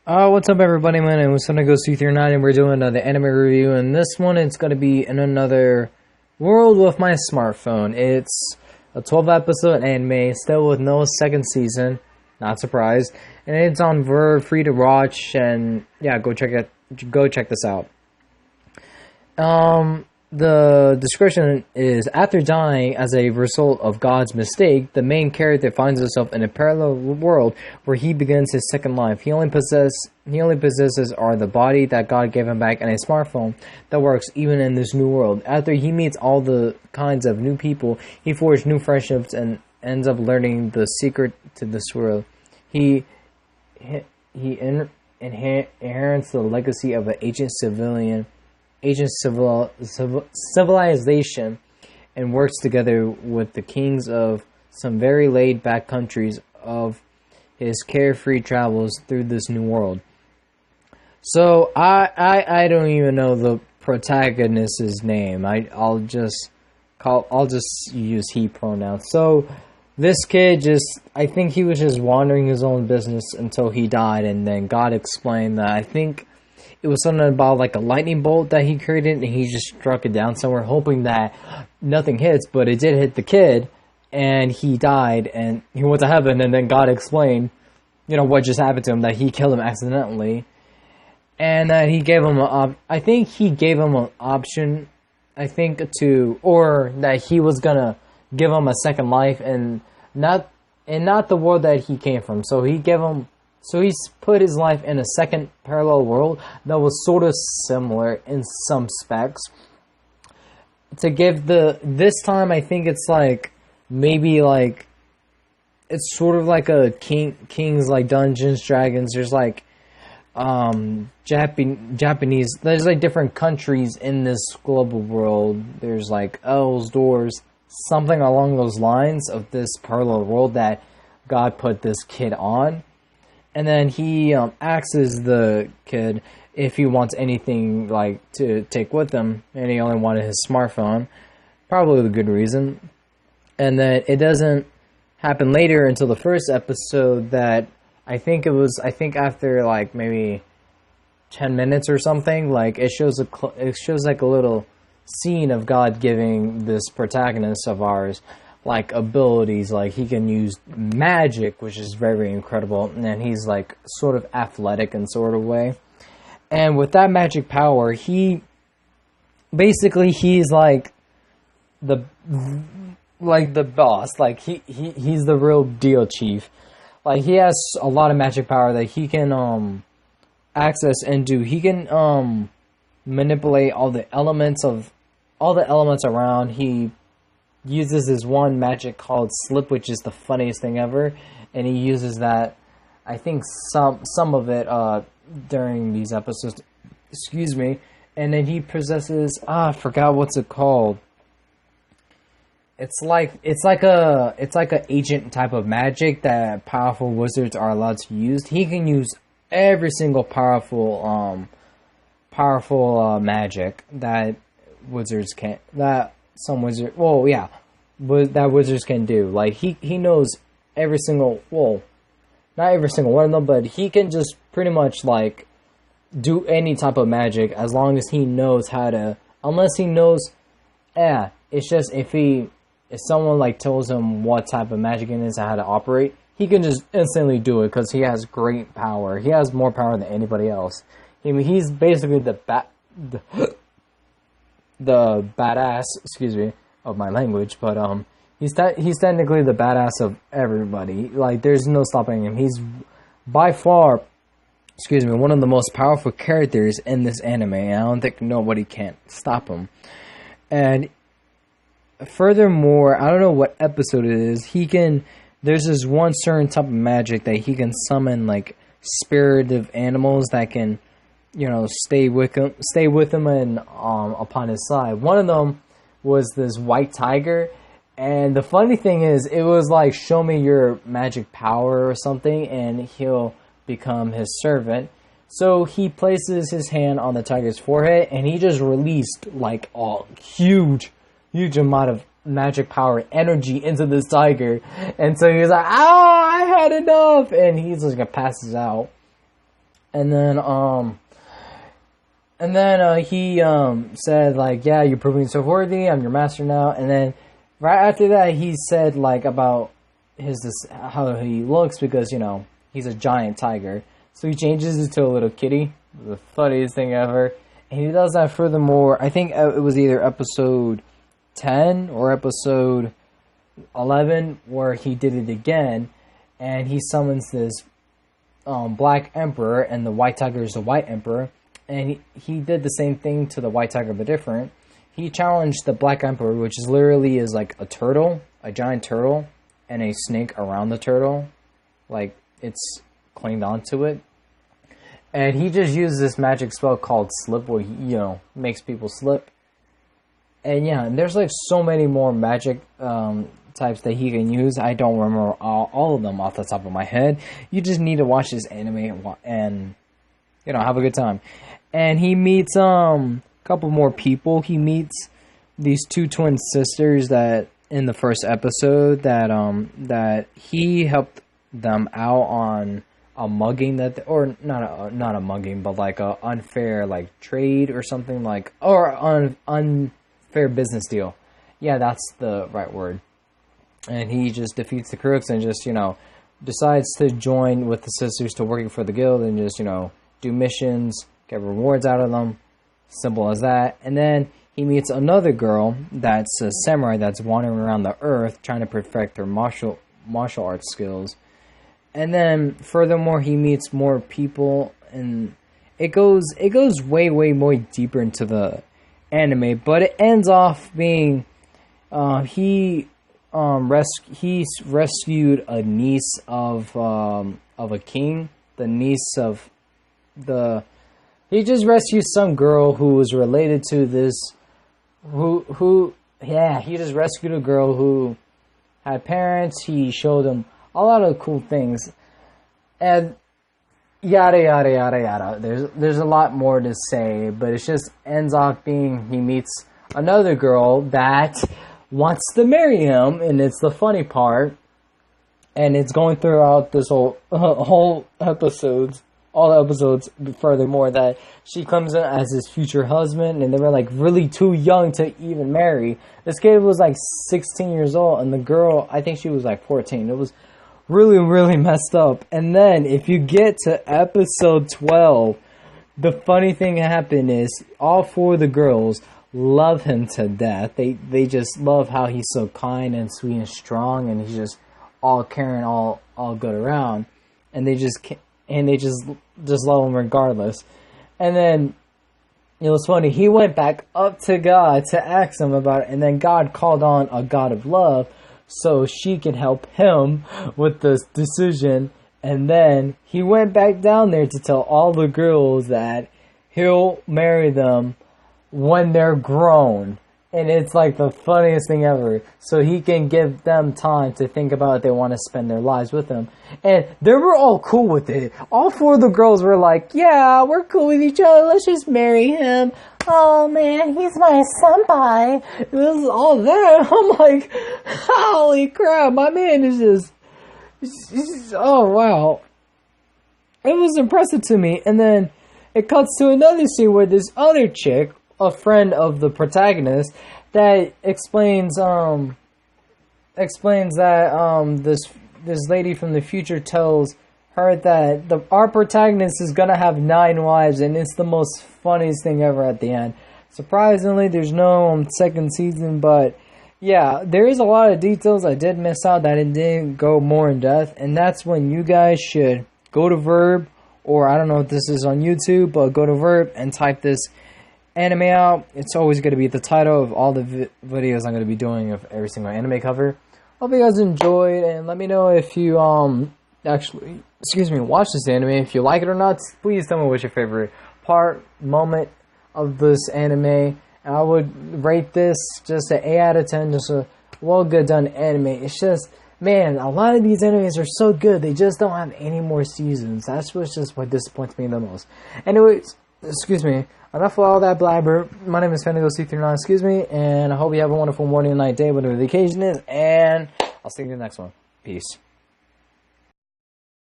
What's up, everybody? My name is SunGhost239, and we're doing another anime review. And this one, it's going to be in another world with my smartphone. It's a 12-episode anime, still with no second season. Not surprised. And it's on Verve, free to watch. And yeah, go check it. Go check this out. The description is, after dying as a result of God's mistake, the main character finds himself in a parallel world where he begins his second life. He only possesses are the body that God gave him back and a smartphone that works even in this new world. After he meets all the kinds of new people, he forges new friendships and ends up learning the secret to this world. He inherits the legacy of an ancient civilization and works together with the kings of some very laid-back countries of his carefree travels through this new world. So I don't even know the protagonist's name. I'll just use he pronouns. So this kid I think he was just wandering his own business until he died, and then God explained that I think it was something about like a lightning bolt that he created, and he just struck it down somewhere, hoping that nothing hits, but it did hit the kid, and he died, and he went to heaven, and then God explained, what just happened to him, that he killed him accidentally, and that he gave him I think he gave him an option, or that he was gonna give him a second life, and not the world that he came from, so he's put his life in a second parallel world that was sort of similar in some specs. To give this time, I think it's like, maybe like, it's sort of like a King's like Dungeons, Dragons. There's like, Japanese, there's like different countries in this global world. There's like elves, dwarves, something along those lines of this parallel world that God put this kid on. And then he asks the kid if he wants anything like to take with him, and he only wanted his smartphone, probably the good reason. And then it doesn't happen later until the first episode that I think after like maybe 10 minutes or something, like it shows like a little scene of God giving this protagonist of ours like abilities, like he can use magic, which is very, very incredible, and he's like sort of athletic in sort of way. And with that magic power, he's like the boss, like he's the real deal chief. Like he has a lot of magic power that he can access and do. He can manipulate all the elements around. He uses his one magic called Slip, which is the funniest thing ever, and he uses that, I think some of it during these episodes, excuse me. And then he possesses, I forgot what's it called. It's like a agent type of magic that powerful wizards are allowed to use. He can use every single powerful magic that wizards can't, that some wizard, that wizards can do. Like he knows every single, not every single one of them, but he can just pretty much like do any type of magic as long as he knows how to. Unless he knows, it's just if someone like tells him what type of magic it is and how to operate, he can just instantly do it because he has great power. He has more power than anybody else. I mean, he's basically the badass, excuse me, of my language, but he's technically the badass of everybody. Like, there's no stopping him. He's by far, one of the most powerful characters in this anime, and I don't think nobody can stop him. And furthermore, I don't know what episode it is, there's this one certain type of magic that he can summon, like, spirit of animals that can, stay with him and upon his side. One of them was this white tiger, and the funny thing is, it was like, show me your magic power or something, and he'll become his servant. So he places his hand on the tiger's forehead, and he just released like a huge amount of magic power energy into this tiger, and so he was like, I had enough, and he's just gonna pass out. And then he said like, yeah, you're proving yourself worthy. I'm your master now. And then right after that, he said like about how he looks, because he's a giant tiger. So he changes it to a little kitty. The funniest thing ever. And he does that furthermore. I think it was either episode 10 or episode 11 where he did it again, and he summons this black emperor, and the white tiger is the white emperor. And he did the same thing to the white tiger, but different. He challenged the black emperor, which is literally is like a turtle, a giant turtle, and a snake around the turtle, like it's clinged onto it. And he just used this magic spell called Slip, where he, makes people slip. And yeah, and there's like so many more magic types that he can use. I don't remember all of them off the top of my head. You just need to watch this anime and have a good time. And he meets a couple more people. He meets these two twin sisters that in the first episode that he helped them out on a mugging or not a mugging, but like a unfair like trade or something, like, or unfair business deal. Yeah, that's the right word. And he just defeats the crooks and just decides to join with the sisters to working for the guild and just do missions, get rewards out of them. Simple as that. And then he meets another girl that's a samurai that's wandering around the earth trying to perfect her martial arts skills. And then furthermore, he meets more people, and it goes way more deeper into the anime, but it ends off being he rescued a niece of a king, the niece of he just rescued some girl who was related to this he just rescued a girl who had parents. He showed them a lot of cool things, and yada yada yada yada. There's a lot more to say, but it just ends off being he meets another girl that wants to marry him, and it's the funny part. And it's going throughout this whole episodes, all the episodes. Furthermore, that she comes in as his future husband, and they were like really too young to even marry. This kid was like 16 years old, and the girl, I think she was like 14. It was really messed up. And then if you get to episode 12, the funny thing happened is all four of the girls love him to death. They just love how he's so kind and sweet and strong, and he's just all caring, all good around, and they just love him regardless. And then it was funny, he went back up to God to ask him about it, and then God called on a God of love so she could help him with this decision. And then he went back down there to tell all the girls that he'll marry them when they're grown. And it's like the funniest thing ever. So he can give them time to think about if they want to spend their lives with him. And they were all cool with it. All four of the girls were like, yeah, we're cool with each other. Let's just marry him. Oh man, he's my senpai. It was all that. I'm like, holy crap, my man is just, oh wow. It was impressive to me. And then it cuts to another scene where this other chick, a friend of the protagonist, that explains that this lady from the future tells her that our protagonist is gonna have 9 wives, and it's the most funniest thing ever at the end. Surprisingly, there's no second season, but yeah, there is a lot of details I did miss out that it didn't go more in depth, and that's when you guys should go to Verb, or I don't know if this is on YouTube, but go to Verb and type this anime out. It's always going to be the title of all the videos I'm going to be doing of every single anime cover. Hope you guys enjoyed, and let me know if you actually watch this anime. If you like it or not, please tell me what's your favorite moment of this anime. And I would rate this just an 8 out of 10, just a well good done anime. It's just, man, a lot of these animes are so good, they just don't have any more seasons. That's what disappoints me the most. Anyways, enough of all that blabber. My name is FendigoC39, and I hope you have a wonderful morning, night, day, whatever the occasion is, and I'll see you in the next one. Peace.